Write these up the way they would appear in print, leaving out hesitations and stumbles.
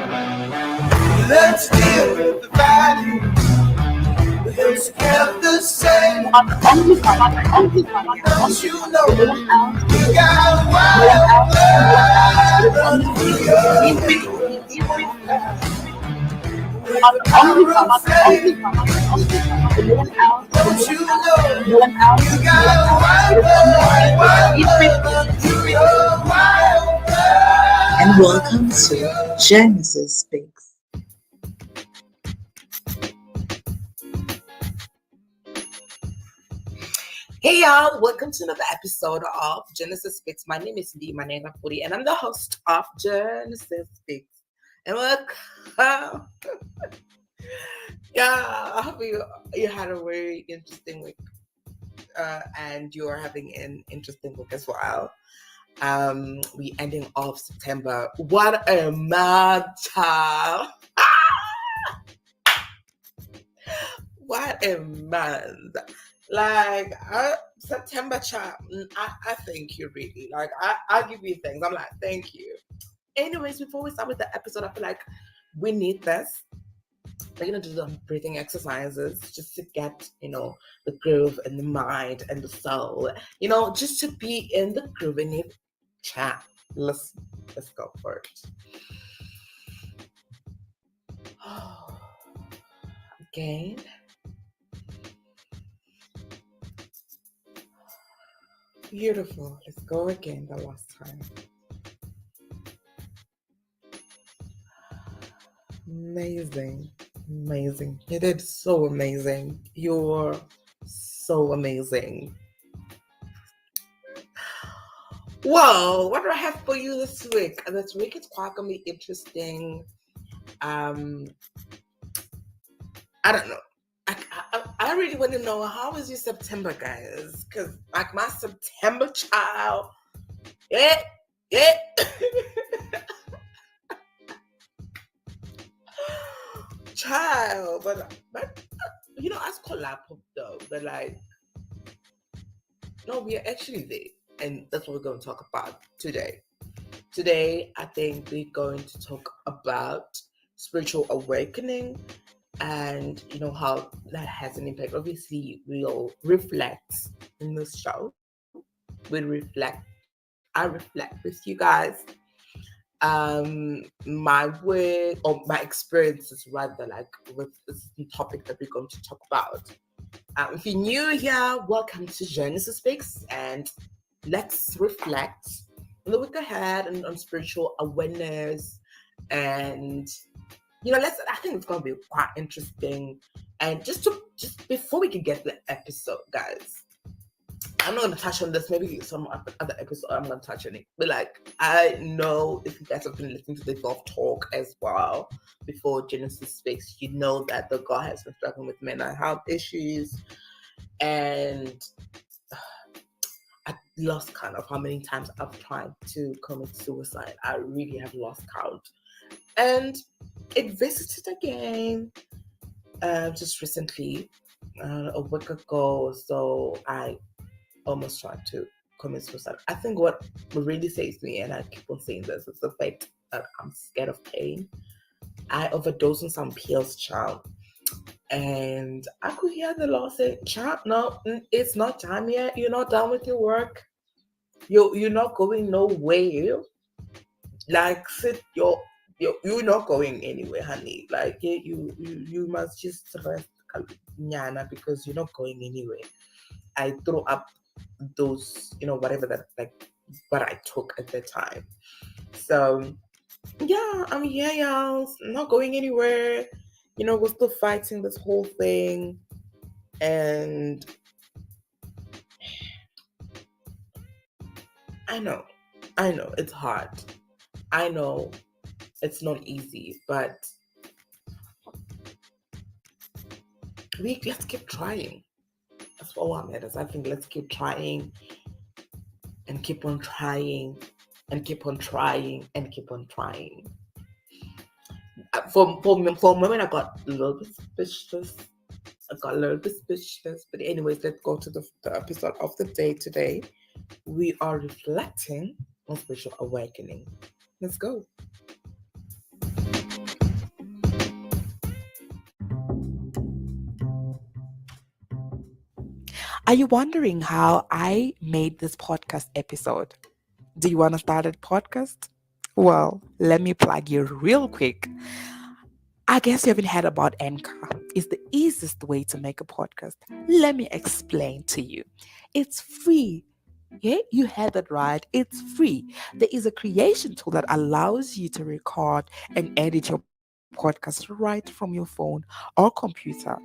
Let's deal with the value. It's kept the same. Don't you know you got a wild blood running through your veins? With the power of flame. Don't you know you got a wild blood running through your wild blood? And welcome to Genesis Speaks. Hey y'all, welcome to another episode of Genesis Speaks. My name is Ndii, my name is Puri, and I'm the host of Genesis Speaks. And welcome. Yeah, I hope you had a very interesting week. And you are having an interesting week as well. We ending off September. What a month, child. What a month. Like September, child. I thank you, really. Like I give you things. I'm like, thank you. Anyways, before we start with the episode, I feel like we need this. We're gonna do some breathing exercises just to get, the groove and the mind and the soul, just to be in the groove and it. Chat. Let's go for it. Again. Beautiful. Let's go again the last time. Amazing. You did so amazing. You're so amazing. Whoa, what do I have for you this week? This week is quite gonna be interesting. I don't know. I really want to know, how is your September, guys? Because like my September child, yeah. Child, but I collab though, but like, no, we are actually there, and that's what we're going to talk about today. Today, I think we're going to talk about spiritual awakening, and how that has an impact. Obviously, we'll reflect in this show. I reflect with you guys. My work or my experiences, rather, like with this topic that we're going to talk about. If you're new here, welcome to Genesis Speaks, and let's reflect on the week ahead and on spiritual awareness. And I think it's gonna be quite interesting. And just before we can get to the episode, guys, I'm not gonna touch on this. Maybe some other episode I'm gonna touch on it. But like, I know if you guys have been listening to the golf talk as well before Genesis Speaks, you know that the girl has been struggling with mental health issues, and I lost count of how many times I've tried to commit suicide. I really have lost count, and it visited again just recently, a week ago. So I almost tried to commit suicide. I think what really saves me, and I keep on saying this, is the fact that I'm scared of pain. I overdosed on some pills, child, and I could hear the Lord say, "Child, no, it's not time yet. You're not done with your work. You're not going nowhere. Like, you're not going anywhere, honey. Like, you must just rest, nyana, because you're not going anywhere." I threw up those, whatever that, like, what I took at the time. So, yeah, I'm here, y'all. Not going anywhere. We're still fighting this whole thing. And I know it's hard. I know it's not easy, but let's keep trying. That's what matters. I think let's keep trying and keep on trying and keep on trying and keep on trying. For a moment, I got a little bit suspicious. But anyways, let's go to the episode of the day today. We are reflecting on spiritual awakening. Let's go. Are you wondering how I made this podcast episode? Do you want to start a podcast? Well, let me plug you real quick. I guess you haven't heard about Anchor. It's the easiest way to make a podcast. Let me explain to you. It's free. Yeah, you had that right. It's free. There is a creation tool that allows you to record and edit your podcast right from your phone or computer.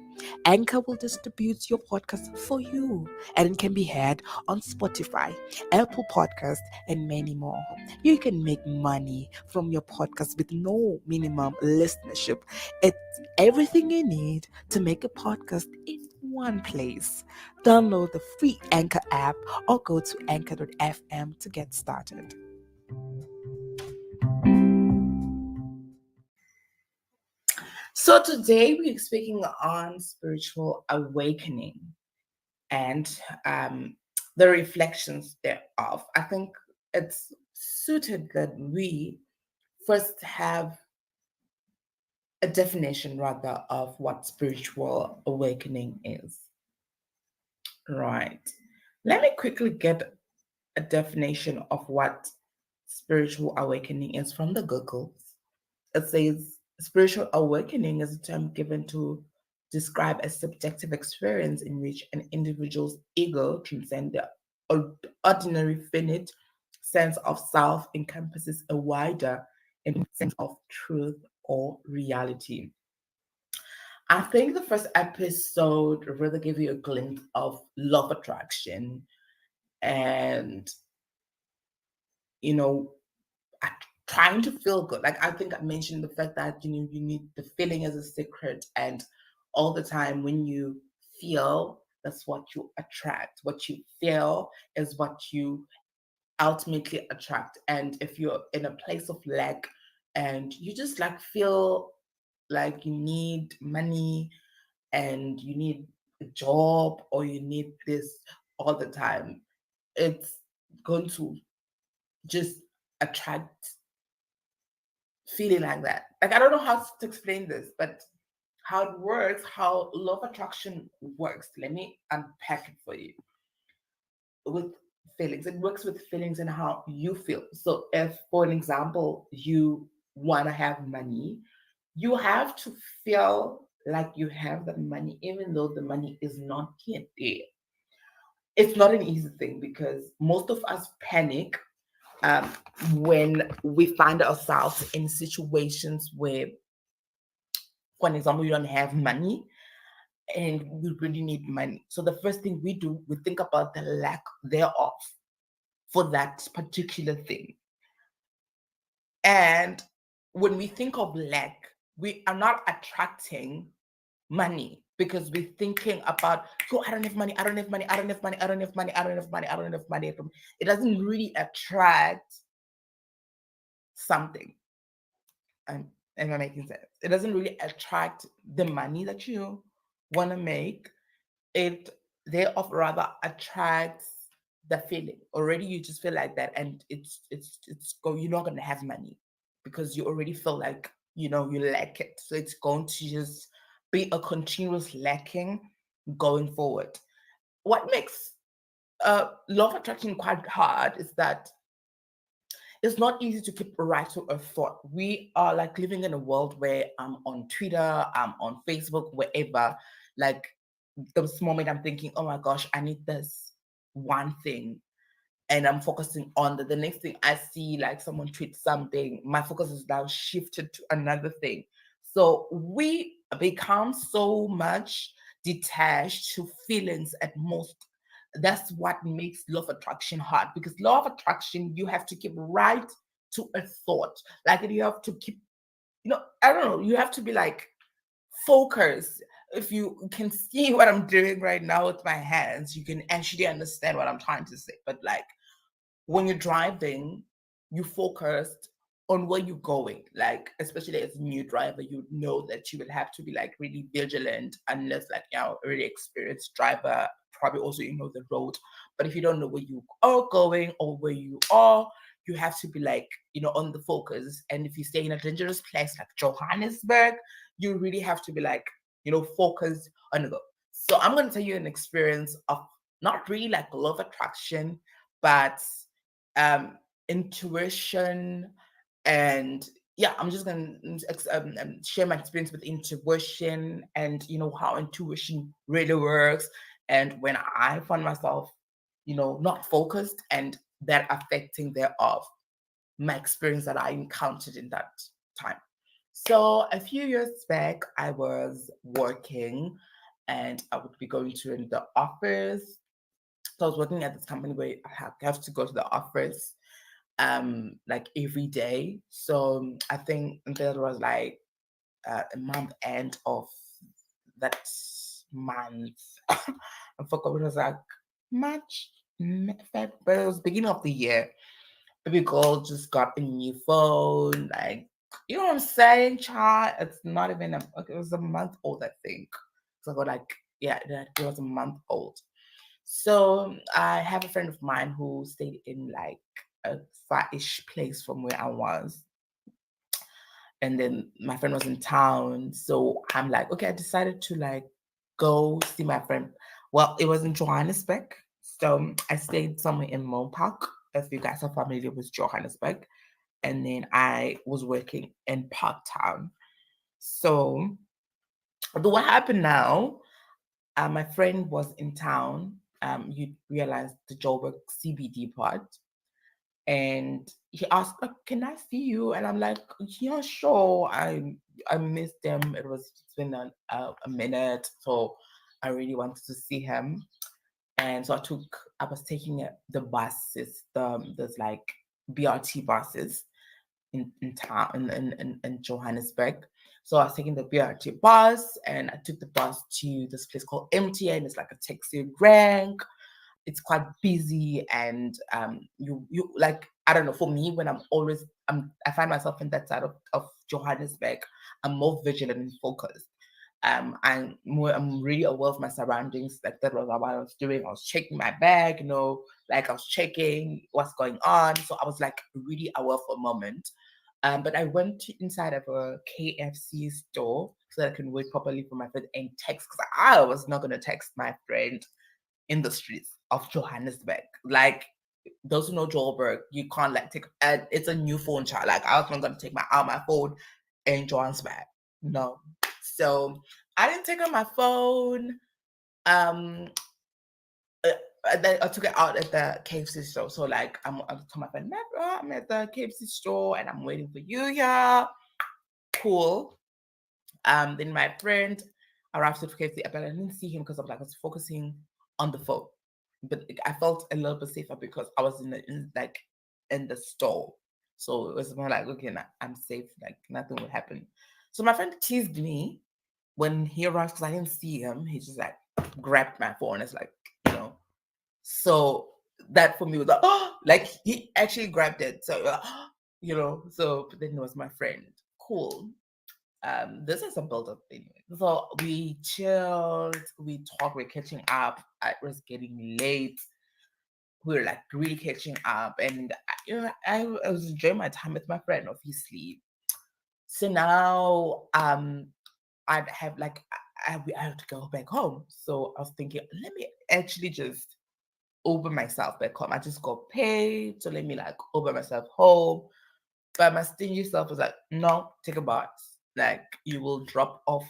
Anchor will distribute your podcast for you, and it can be heard on Spotify, Apple Podcasts, and many more. You can make money from your podcast with no minimum listenership. It's everything you need to make a podcast in one place. Download the free Anchor app or go to anchor.fm to get started. So today we're speaking on spiritual awakening and the reflections thereof. I think it's suited that we first have a definition rather of what spiritual awakening is. Right. Let me quickly get a definition of what spiritual awakening is from the Googles. It says spiritual awakening is a term given to describe a subjective experience in which an individual's ego transcends the ordinary finite sense of self, encompasses a wider sense of truth or reality. I think the first episode really gave you a glimpse of love attraction and, you know, trying to feel good. Like I think I mentioned the fact that you need the feeling as a secret, and all the time when you feel, that's what you attract. What you feel is what you ultimately attract. And if you're in a place of lack and you just like feel like you need money and you need a job or you need this all the time, it's going to just attract feeling like that. Like I don't know how to explain this, but how it works, how love attraction works. Let me unpack it for you. With feelings, it works with feelings and how you feel. So if, for an example, you want to have money, you have to feel like you have the money, even though the money is not yet there. It's not an easy thing because most of us panic um, when we find ourselves in situations where, for an example, you don't have money and we really need money. So the first thing we do, we think about the lack thereof for that particular thing. And when we think of lack, we are not attracting money because we're thinking about, yo, I don't have money, I don't have money, I don't have money, I don't have money, I don't have money, I don't have money. It doesn't really attract something. Am I making sense? It doesn't really attract the money that you want to make. It thereof rather attracts the feeling. Already you just feel like that, and you're not gonna have money because you already feel like you lack it. So it's going to just be a continuous lacking going forward. What makes law of attraction quite hard is that it's not easy to keep right to a thought. We are like living in a world where I'm on Twitter, I'm on Facebook, wherever. Like this moment I'm thinking, oh my gosh, I need this one thing. And I'm focusing on the next thing I see, like someone tweets something, my focus is now shifted to another thing. So we become so much detached to feelings at most. That's what makes law of attraction hard, because law of attraction, you have to keep right to a thought. Like you have to keep, I don't know, you have to be like focused. If you can see what I'm doing right now with my hands, you can actually understand what I'm trying to say. But like when you're driving, you focused on where you're going. Like, especially as a new driver, you know that you will have to be like really vigilant unless like a really experienced driver, probably also the road. But if you don't know where you are going or where you are, you have to be like, on the focus. And if you stay in a dangerous place like Johannesburg, you really have to be like, focused on the go. So I'm going to tell you an experience of not really like law of attraction, but intuition. And yeah, I'm just gonna share my experience with intuition, and how intuition really works. And when I found myself, not focused, and that affecting thereof my experience that I encountered in that time. So a few years back, I was working, and I would be going to the office. So I was working at this company where I have to go to the office like every day. So I think there was like a month end of that month. I forgot, it was like March, February, but it was beginning of the year. Baby girl just got a new phone. Like, you know what I'm saying, child? It's not even okay, it was a month old, I think. So I got like, yeah, it was a month old. So I have a friend of mine who stayed in like a far-ish place from where I was. And then my friend was in town. So I'm like, okay, I decided to like go see my friend. Well, it was in Johannesburg. So I stayed somewhere in Park, if you guys are familiar with Johannesburg. And then I was working in Parktown. So what happened now? My friend was in town. You realize the Joburg CBD part, and he asked, like, "Can I see you?" And I'm like, "Yeah, sure." I missed him. It's been a minute, so I really wanted to see him. And so I was taking the buses. There's like BRT buses in town in Johannesburg. So I was taking the BRT bus, and I took the bus to this place called MTN. It's like a taxi rank. It's quite busy, and you like, I don't know, for me, when I find myself in that side of Johannesburg, I'm more vigilant and focused. I'm really aware of my surroundings. Like, that was what I was doing. I was checking my bag, like I was checking what's going on. So I was like really aware for a moment. But I went inside of a KFC store so that I can wait properly for my friend and text, because I was not gonna text my friend in the streets of Johannesburg. Like, those who know Joburg, you can't like take, and it's a new phone, child. Like, I was not gonna take my phone in Johannesburg. No. So I didn't take out my phone. Um uh, and then I took it out at the KFC store. So like, I told my friend, I'm at the KFC store and I'm waiting for you here. Cool. Then my friend arrived at KFC, but I didn't see him because I was focusing on the phone. But I felt a little bit safer because I was in the store. So it was more like, okay, I'm safe, like nothing will happen. So my friend teased me when he arrived because I didn't see him. He just like grabbed my phone. It's like, you know. So that for me was like, oh, like he actually grabbed it. So so but then it was my friend. Cool. This is a build up anyway. So we chilled, we talked, we're catching up. It was getting late. We were like really catching up, and I was enjoying my time with my friend, obviously. So now I'd have like I have to go back home. So I was thinking, let me actually just Uber myself back home. I just got paid, so let me like Uber myself home. But my stingy self was like, no, take a bus. Like, you will drop off.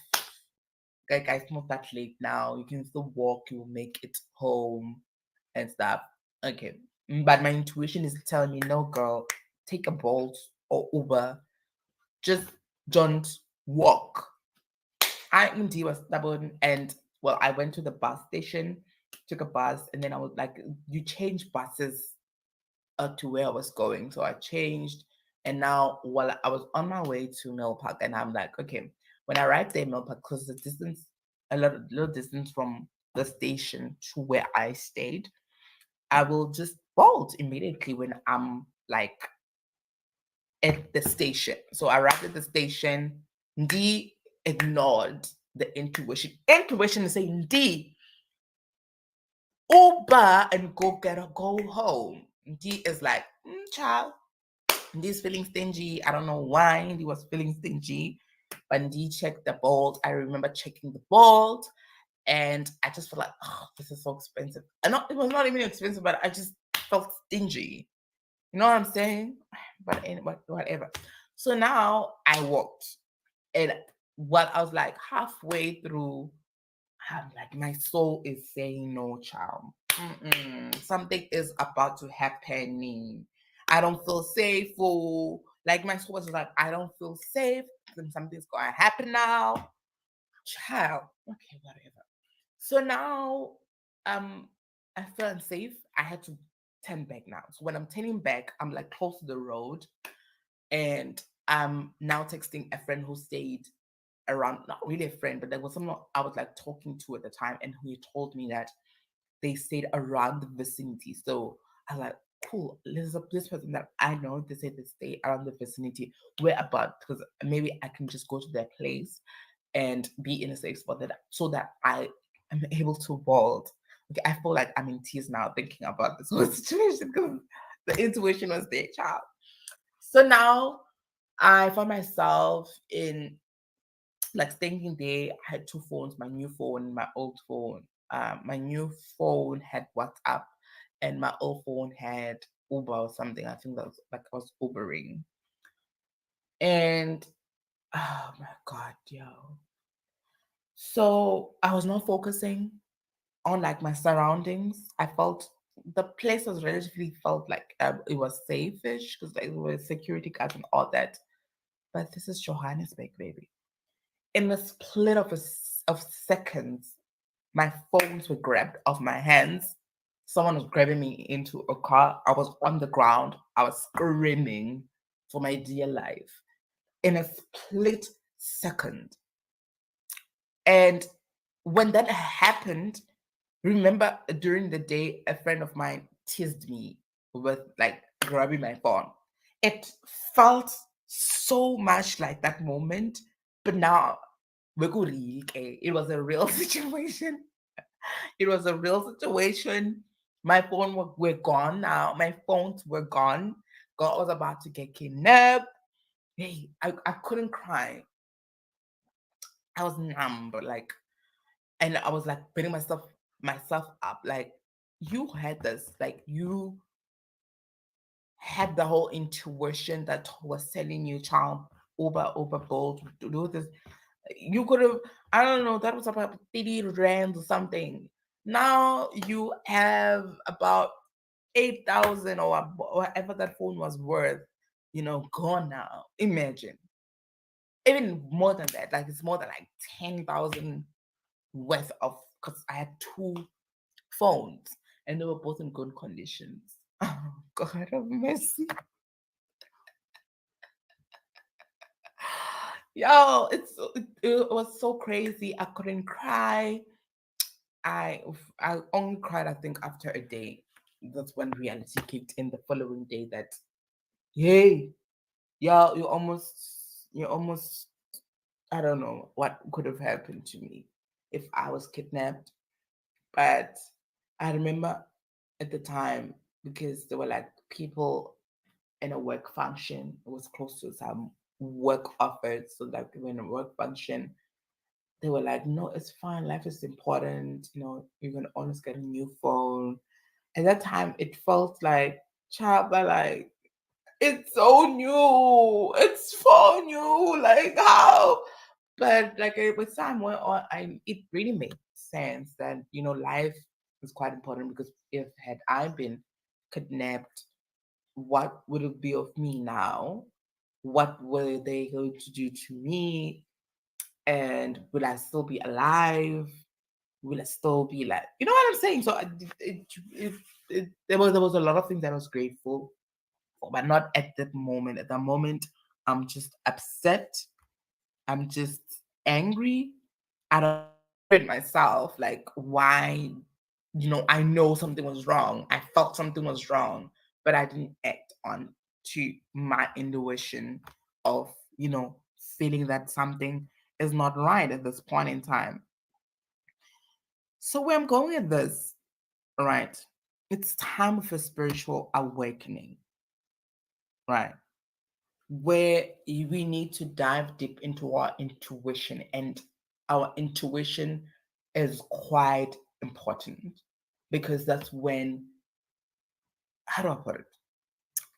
Like, it's not that late now. You can still walk. You will make it home and stuff. Okay. But my intuition is telling me, no, girl, take a Bolt or Uber. Just don't walk. I indeed was stubborn, and well, I went to the bus station, took a bus, and then I was like, you change buses to where I was going. So I changed, and now while I was on my way to Mill Park, and I'm like, okay, when I arrived there, Mill Park, because the distance, little distance from the station to where I stayed, I will just bolt immediately when I'm like at the station. So I arrived at the station. Ndii ignored the intuition. Intuition is saying, Ndii, Uber and go home. Ndii is like, child, Ndii's feeling stingy. I don't know why Ndii was feeling stingy, but Ndii checked the bolt. I remember checking the bolt, And I just felt like, oh, this is so expensive. And it was not even expensive, but I just felt stingy. You know what I'm saying? But anyway, whatever. So now I walked, and what I was like halfway through, I'm like, my soul is saying no, child. Something is about to happen. I don't feel safe. Oh, like my soul was like, I don't feel safe. Then something's gonna happen now, child. Okay, whatever. So now, um, I feel unsafe. I had to turn back now. So when I'm turning back, I'm like close to the road, and I'm now texting a friend who stayed around, not really a friend, but there was someone I was like talking to at the time, and he told me that they stayed around the vicinity. So I was like, cool, this person that I know, they said they stay around the vicinity. Where about? Because maybe I can just go to their place and be in a safe spot so that I am able to vault. Okay, I feel like I'm in tears now thinking about this whole situation because the intuition was there, child. So now I found myself in like staying there. I had two phones, my new phone, my old phone. My new phone had WhatsApp, and my old phone had Uber or something. I think that was like I was Ubering. And oh my god, yo. So I was not focusing on like my surroundings. I felt the place was relatively felt like it was safe-ish because like, there were security guards and all that. But this is Johannesburg, baby. In the split of seconds, my phones were grabbed off my hands. Someone was grabbing me into a car. I was on the ground. I was screaming for my dear life in a split second. And when that happened, remember during the day, a friend of mine teased me with like grabbing my phone. It felt so much like that moment, but now it was a real situation. It was a real situation. My phone were gone now. My phones were gone. God was about to get kidnapped. Hey, I couldn't cry. I was numb, but like, and I was like beating myself up. Like, you had this, like you had the whole intuition that was telling you, child, overbold to do this. You could have, I don't know, that was about 30 rand or something. Now you have about 8,000 or whatever that phone was worth, gone now. Imagine. Even more than that, like it's more than like 10,000 worth of, because I had two phones and they were both in good conditions. Oh, God have mercy. Yo, it was so crazy. I couldn't cry. I only cried, I think, after a day. That's when reality kicked in the following day that, hey, yeah, you almost, I don't know what could have happened to me if I was kidnapped. But I remember at the time, because there were like people in a work function. It was close to some work offers. So like when a work function, they were like, no, it's fine. Life is important. You're gonna always get a new phone. At that time, it felt like, child, but like, it's so new. It's so new. Like how? But like with time went on, it really made sense that life is quite important because if had I been kidnapped, what would it be of me now? What were they going to do to me? And will I still be alive? Will I still be like, you know what I'm saying? So there was a lot of things that I was grateful for, but not at that moment. At the moment, I'm just upset. I'm just angry. I don't know myself like why. I know something was wrong. I felt something was wrong, but I didn't act on to my intuition of feeling that something is not right at this point in time. So where I'm going with this, right? It's time for spiritual awakening, right? Where we need to dive deep into our intuition, and our intuition is quite important, because that's when, how do I put it?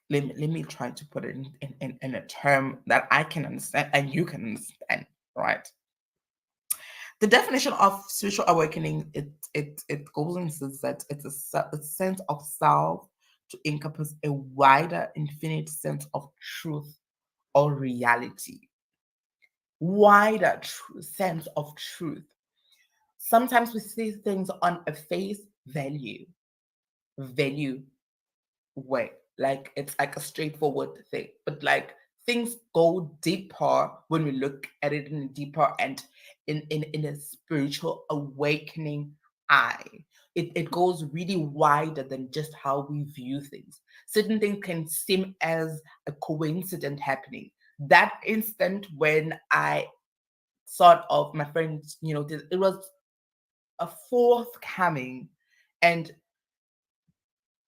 Let me try to put it in a term that I can understand and you can understand, right? The definition of spiritual awakening, it goes and says that it's a sense of self to encompass a wider, infinite sense of truth or reality. Wider sense of truth. Sometimes we see things on a face value way. Like it's like a straightforward thing. But like things go deeper when we look at it in a deeper and in a spiritual awakening eye. It goes really wider than just how we view things. Certain things can seem as a coincidence happening. That instant when I sort of my friends, it was a forthcoming, and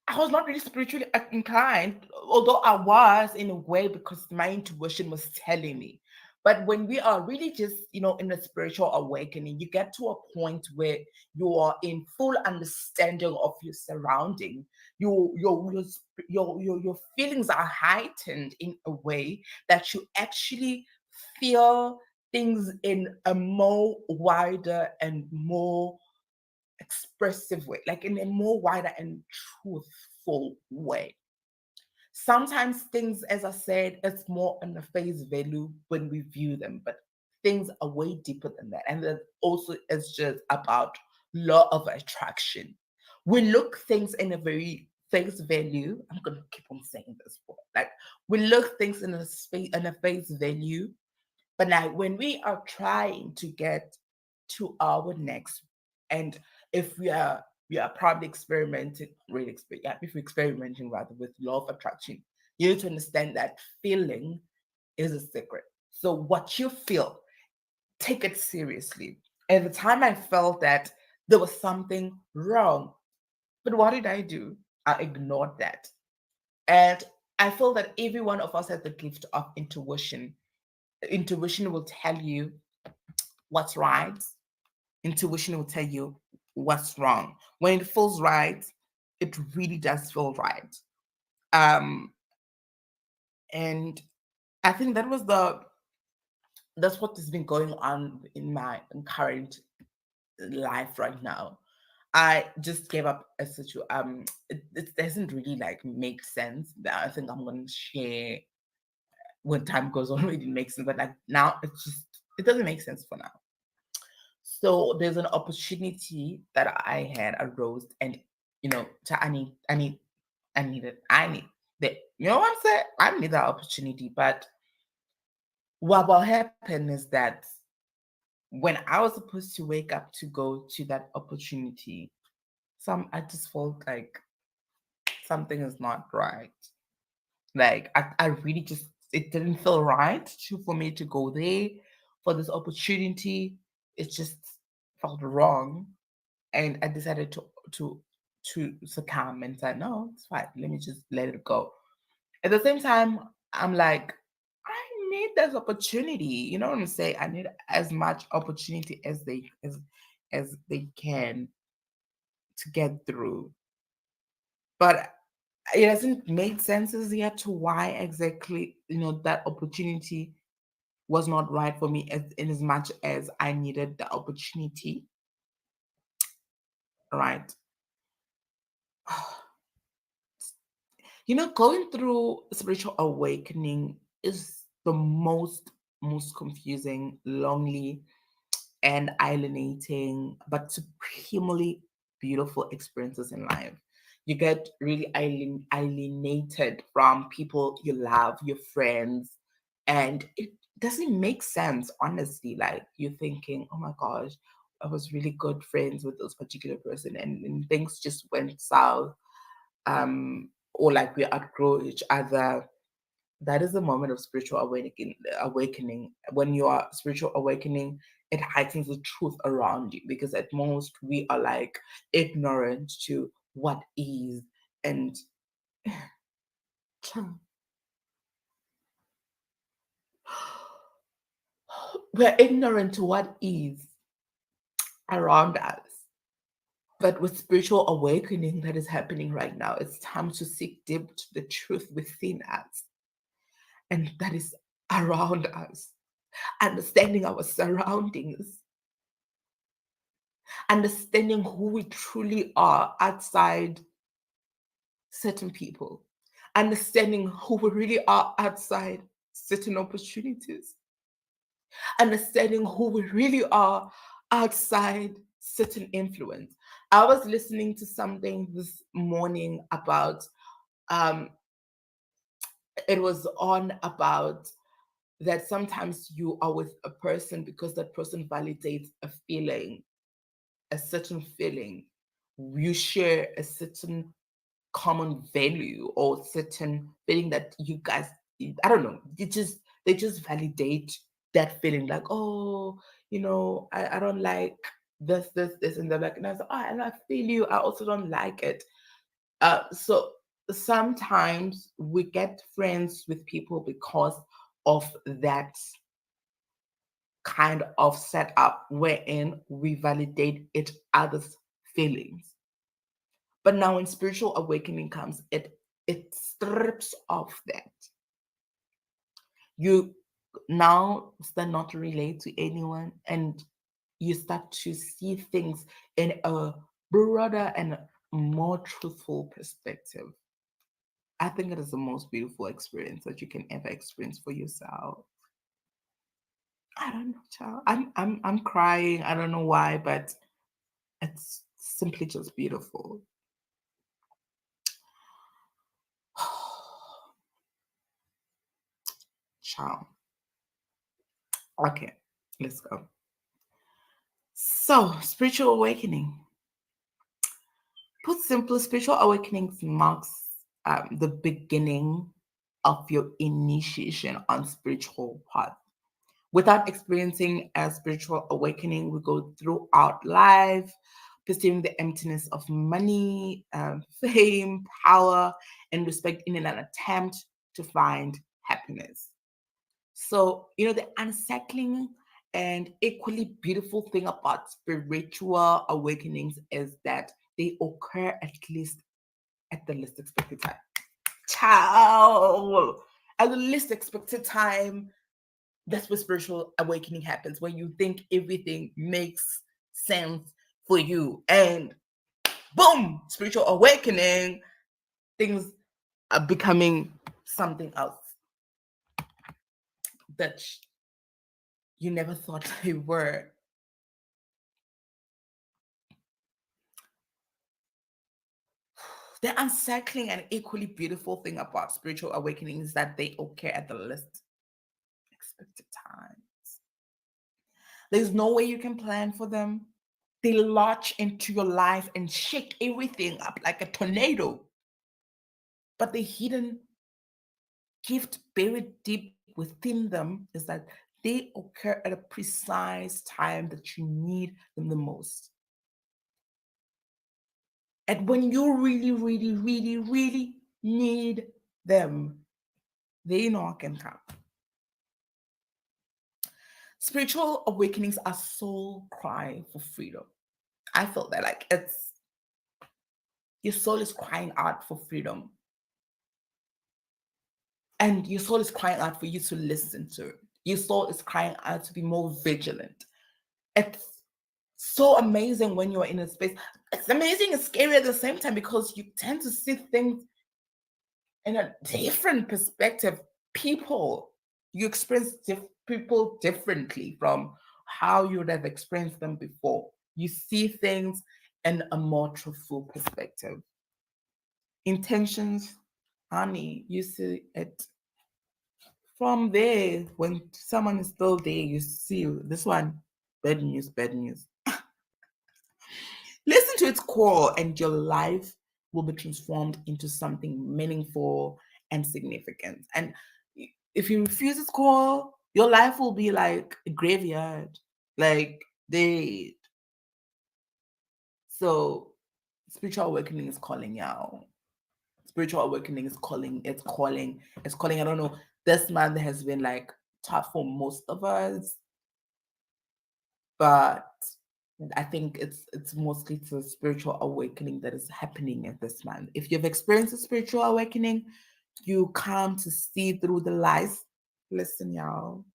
I was not really spiritually inclined, although I was in a way because my intuition was telling me. But when we are really just, in a spiritual awakening, you get to a point where you are in full understanding of your surrounding. Your feelings are heightened in a way that you actually feel things in a more wider and more expressive way, like in a more wider and truthful way. Sometimes things, as I said, it's more on the face value when we view them, but things are way deeper than that. And then also it's just about law of attraction. We look things in a very face value. I'm gonna keep on saying this word. Like we look things in a face value, but now, when we are trying to get to our next, and if we are probably experimenting, really, yeah, if we're experimenting rather with law of attraction, you need to understand that feeling is a secret. So what you feel, take it seriously. At the time, I felt that there was something wrong, but what did I do? I ignored that, and I feel that every one of us has the gift of intuition. Intuition will tell you what's right. Intuition will tell you what's wrong. When it feels right, it really does feel right. Um, and I think that's what has been going on in my current life right now. I just gave up a situation. It doesn't really like make sense. That I think I'm gonna share when time goes on. It makes sense, but like now, it doesn't make sense for now. So there's an opportunity that I had arose, and I needed, I need that. You know what I'm saying? I need that opportunity. But what will happen is that when I was supposed to wake up to go to that opportunity, I just felt like something is not right. Like I really just, it didn't feel right for me to go there for this opportunity. It just felt wrong, and I decided to succumb and say, no, it's fine. Let me just let it go. At the same time, I'm like, I need this opportunity. You know what I'm saying? I need as much opportunity as they can to get through. But it hasn't made sense as yet to why exactly, that opportunity was not right for me, in as much as I needed the opportunity, right? Going through spiritual awakening is the most confusing, lonely, and alienating, but supremely beautiful experiences in life. You get really alienated from people you love, your friends, and it doesn't make sense, honestly. Like you're thinking, oh my gosh, I was really good friends with this particular person, and things just went south, or like we outgrow each other. That is a moment of spiritual awakening. When you are spiritual awakening, it heightens the truth around you, because at most we are like ignorant to what is, and we're ignorant to what is, around us. But with spiritual awakening that is happening right now, it's time to seek deep to the truth within us and that is around us, understanding our surroundings, understanding who we truly are outside certain people, understanding who we really are outside certain opportunities, understanding who we really are outside certain influence. I was listening to something this morning about um it was on about that sometimes you are with a person because that person validates a feeling, a certain feeling. You share a certain common value or certain feeling that you guys, I don't know, they just validate that feeling like, oh, I don't like this, and they're like, and I was like, oh, and I feel you, I also don't like it. So sometimes we get friends with people because of that kind of setup wherein we validate each other's feelings. But now when spiritual awakening comes, it strips off that. You now start not to relate to anyone and you start to see things in a broader and more truthful perspective. I think it is the most beautiful experience that you can ever experience for yourself. I don't know, child. I'm crying. I don't know why, but it's simply just beautiful. Child. Okay, let's go. So, spiritual awakening. Put simply, spiritual awakening marks the beginning of your initiation on spiritual path. Without experiencing a spiritual awakening, we go throughout life pursuing the emptiness of money, fame, power, and respect in an attempt to find happiness. So, the unsettling and equally beautiful thing about spiritual awakenings is that they occur at the least expected time. Ciao! At the least expected time, that's where spiritual awakening happens, when you think everything makes sense for you. And boom, spiritual awakening, things are becoming something else that you never thought they were. The unsettling and equally beautiful thing about spiritual awakening is that they occur at the least expected times. There's no way you can plan for them. They launch into your life and shake everything up like a tornado. But the hidden gift buried deep within them is that they occur at a precise time that you need them the most. And when you really, really, really, really need them, they knock and come. Spiritual awakenings are soul cry for freedom. I felt that like it's your soul is crying out for freedom. And your soul is crying out for you to listen to it. Your soul is crying out to be more vigilant. It's so amazing when you're in a space. It's amazing and scary at the same time because you tend to see things in a different perspective. People, you experience people differently from how you would have experienced them before. You see things in a more truthful perspective. Intentions, honey, you see it from there. When someone is still there, you see this one, bad news, bad news. Listen to its core, and your life will be transformed into something meaningful and significant. And if you refuse its call, your life will be like a graveyard, like dead. So, spiritual awakening is calling out. Spiritual awakening is calling. It's calling. It's calling. I don't know. This month has been like tough for most of us, but I think it's mostly the spiritual awakening that is happening at this month. If you've experienced a spiritual awakening, you come to see through the lies. Listen, y'all,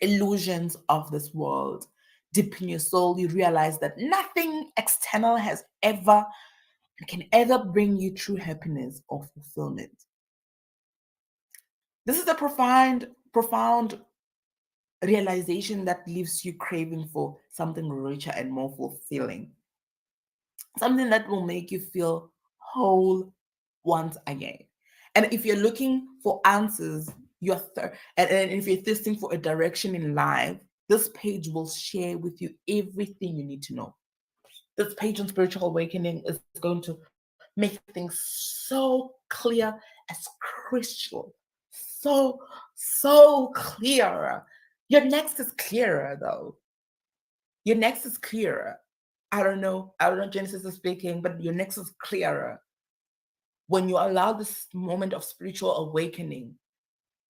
illusions of this world. Deep in your soul, you realize that nothing external has ever can ever bring you true happiness or fulfillment. This is a profound realization that leaves you craving for something richer and more fulfilling, something that will make you feel whole once again. And if you're looking for answers, and if you're thirsting for a direction in life, this page will share with you everything you need to know. This page on spiritual awakening is going to make things so clear as crystal. So clear. Your next is clearer though. Your next is clearer. I don't know Genesis is speaking, but your next is clearer when you allow this moment of spiritual awakening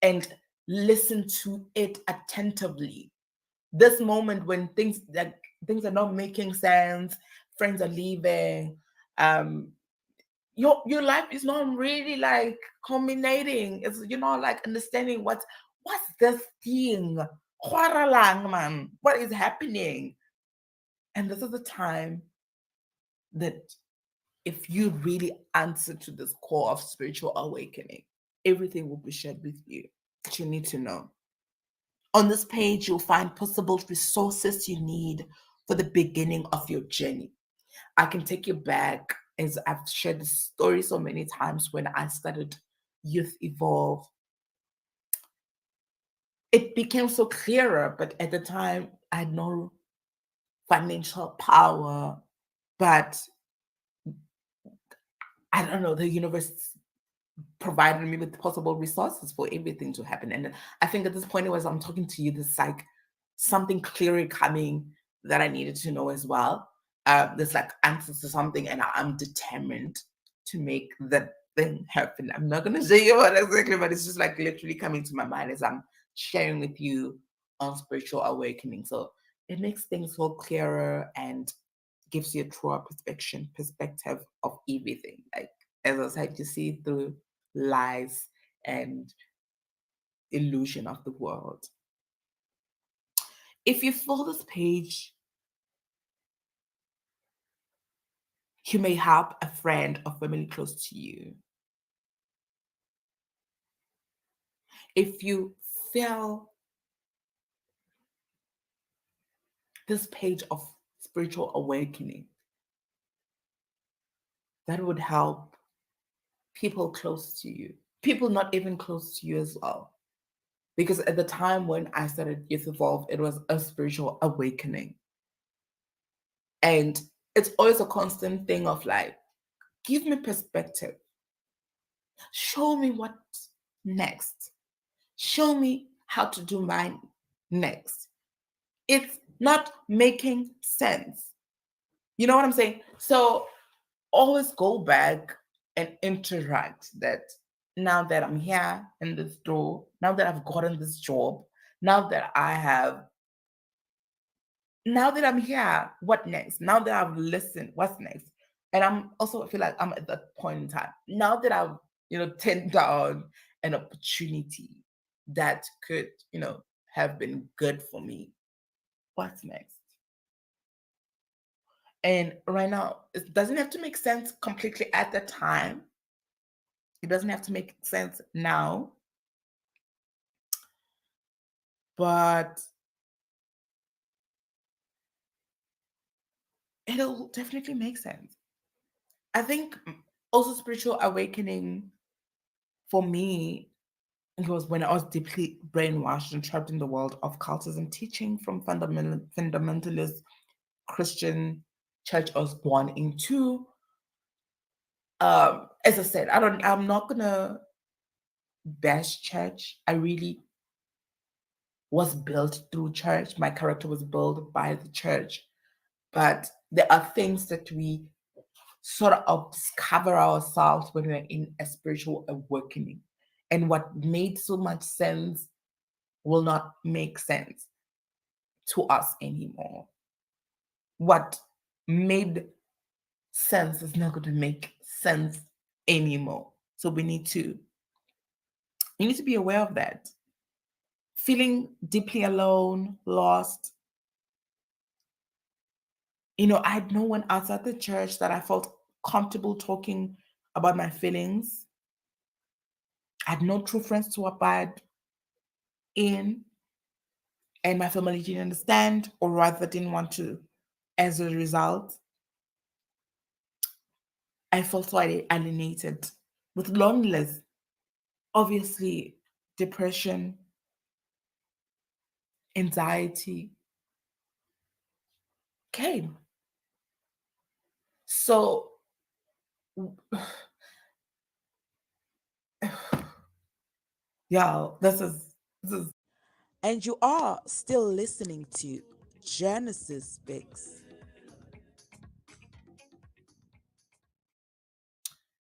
and listen to it attentively. This moment when things are not making sense, friends are leaving, um, your life is not really like culminating. It's like understanding what's this thing. Kwaralang, man. What is happening? And this is the time that if you really answer to this call of spiritual awakening, everything will be shared with you that you need to know. On this page, you'll find possible resources you need for the beginning of your journey. I can take you back, as I've shared the story so many times, when I started Youth Evolve. It became so clearer, but at the time, I had no financial power. But I don't know, the universe provided me with possible resources for everything to happen. And I think at this point, as I'm talking to you, there's like something clearly coming that I needed to know as well. There's like answers to something, and I'm determined to make that thing happen. I'm not gonna say what exactly, but it's just like literally coming to my mind as I'm sharing with you on spiritual awakening. So it makes things feel clearer and gives you a truer perspective of everything. Like as I said, you see through lies and illusion of the world. If you fill this page, you may help a friend or family close to you. If you fill this page of spiritual awakening, that would help people close to you, people not even close to you as well. Because at the time when I started Youth Evolve, it was a spiritual awakening. And it's always a constant thing of like, give me perspective. Show me what's next. Show me how to do mine next. It's not making sense. You know what I'm saying? So always go back and interact that now that I'm here in this door, now that I've gotten this job, now that I have, now that I'm here, what next? Now that I've listened, what's next? And I'm also I feel like I'm at that point in time. Now that I've, turned down an opportunity that could, have been good for me, what's next? And right now, it doesn't have to make sense completely at the time. It doesn't have to make sense now. But it'll definitely make sense. I think also spiritual awakening for me, it was when I was deeply brainwashed and trapped in the world of cultism teaching from fundamentalist Christian church I was born into. As I said, I'm not gonna bash church. I really was built through church. My character was built by the church. But there are things that we sort of discover ourselves when we're in a spiritual awakening. And what made so much sense will not make sense to us anymore. what made sense is not going to make sense anymore. So you need to be aware of that. Feeling deeply alone, lost. I had no one outside the church that I felt comfortable talking about my feelings. I had no true friends to abide in, and my family didn't understand, or rather didn't want to. As a result, I felt so alienated with loneliness, obviously, depression, anxiety came. So, y'all, this is And you are still listening to Genesis Speaks.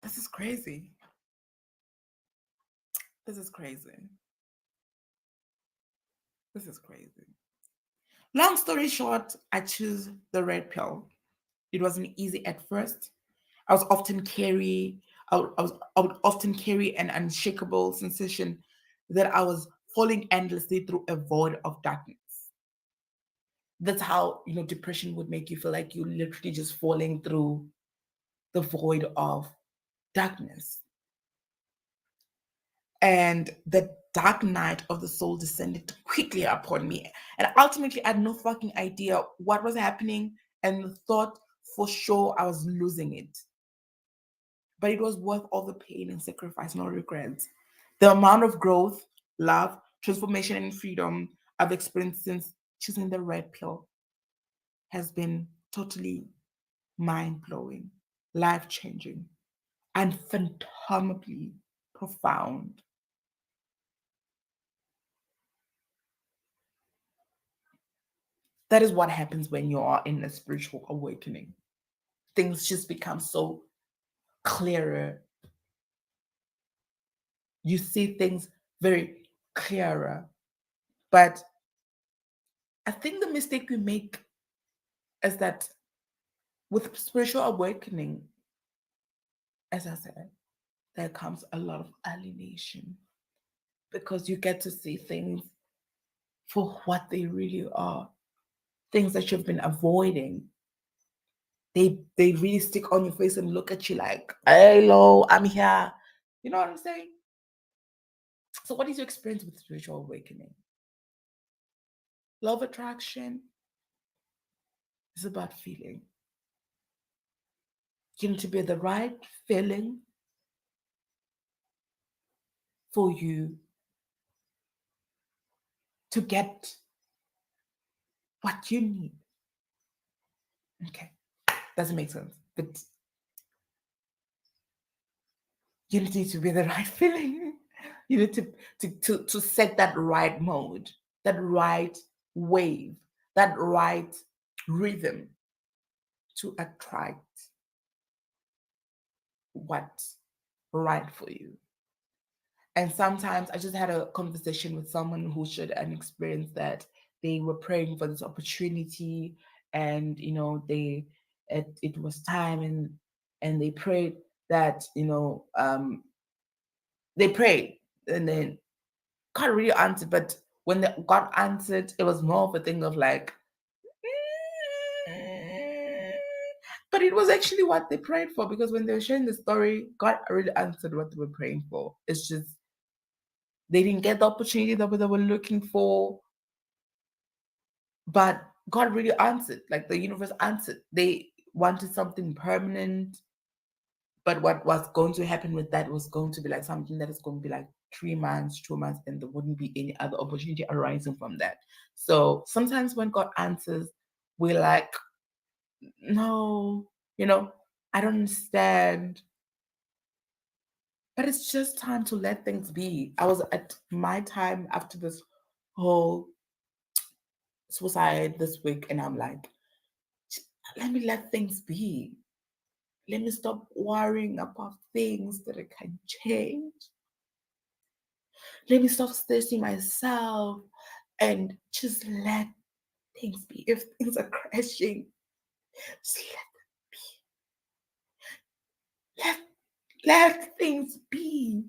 this is crazy. This is crazy. This is crazy. Long story short, I choose the red pill. It wasn't easy at first. I was often carry I would often carry an unshakable sensation that I was falling endlessly through a void of darkness. That's how depression would make you feel, like you literally just falling through the void of darkness. And the dark night of the soul descended quickly upon me. And ultimately, I had no fucking idea what was happening and thought for sure I was losing it. But it was worth all the pain and sacrifice, no regrets. The amount of growth, love, transformation, and freedom I've experienced since choosing the red pill has been totally mind blowing, life changing, and phantomably profound. That is what happens when you are in a spiritual awakening. Things just become so clearer. You see things very clearer. But I think the mistake we make is that with spiritual awakening, as I said, there comes a lot of alienation because you get to see things for what they really are, things that you've been avoiding. They really stick on your face and look at you like, hello, I'm here. You know what I'm saying? So, what is your experience with spiritual awakening? Love attraction is about feeling. You need to be the right feeling for you to get what you need. Okay, doesn't make sense, but you need to be the right feeling. You need to set that right mode, that right wave, that right rhythm to attract what's right for you. And sometimes I just had a conversation with someone who shared an experience that they were praying for this opportunity, and it was time, and they prayed that they prayed, and then God really answered. But when God answered, it was more of a thing of like, "Mm." But it was actually what they prayed for, because when they were sharing the story, God really answered what they were praying for. It's just they didn't get the opportunity that they were looking for, but God really answered. Like the universe answered. They wanted something permanent, but what was going to happen with that was going to be like something that is going to be like 3 months, 2 months, and there wouldn't be any other opportunity arising from that. So sometimes when God answers, we're like, no, I don't understand. But it's just time to let things be. I was at my time after this whole suicide this week, and I'm like, let me let things be. Let me stop worrying about things that I can change. Let me stop stressing myself and just let things be. If things are crashing, Just let things be.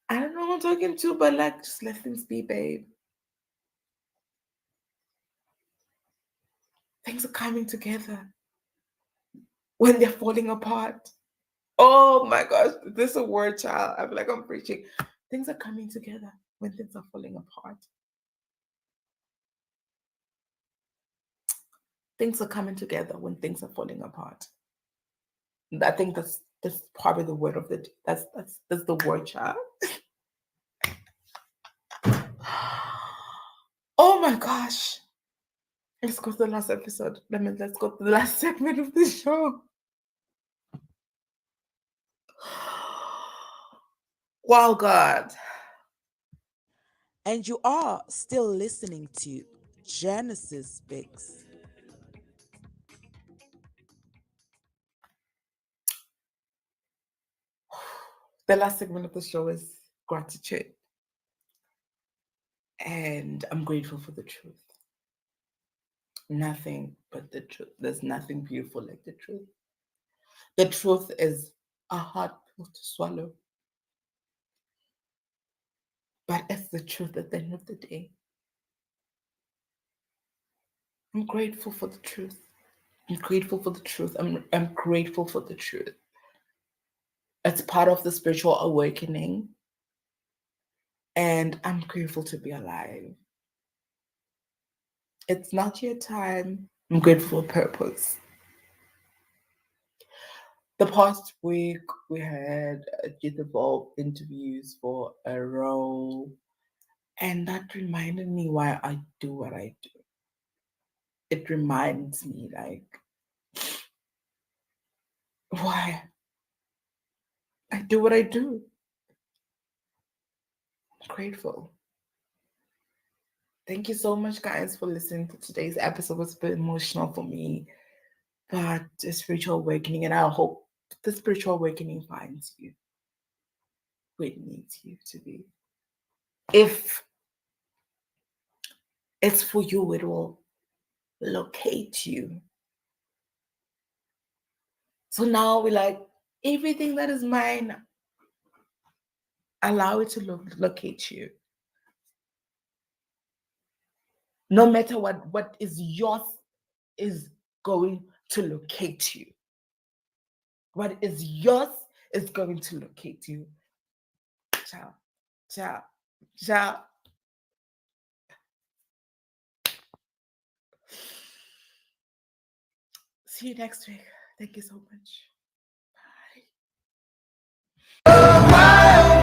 I don't know who I'm talking to, but like, just let things be, babe. Things are coming together when they're falling apart. Oh my gosh, this is a word, child. I feel like I'm preaching. Things are coming together when things are falling apart. Things are coming together when things are falling apart. I think that's probably the word of the that's the word, child. Oh my gosh. Let's go to the last episode. Let's go to the last segment of the show. Wow, God. And you are still listening to Genesis Speaks. The last segment of the show is gratitude. And I'm grateful for the truth. Nothing but the truth. There's nothing beautiful like the truth. The truth is a hard pill to swallow. But it's the truth at the end of the day. I'm grateful for the truth. I'm grateful for the truth. I'm grateful for the truth. It's part of the spiritual awakening. And I'm grateful to be alive. It's not your time. I'm grateful for purpose. The past week, we had youth evolved interviews for a role, and that reminded me why I do what I do. It reminds me, like, why I do what I do. I'm grateful. Thank you so much, guys, for listening to today's episode. It was a bit emotional for me, but a spiritual awakening, and I hope the spiritual awakening finds you where it needs you to be. If it's for you, it will locate you. So now we're like, everything that is mine, allow it to locate you. No matter what is yours is going to locate you. What is yours is going to locate you. Ciao, ciao, ciao. See you next week. Thank you so much. Bye.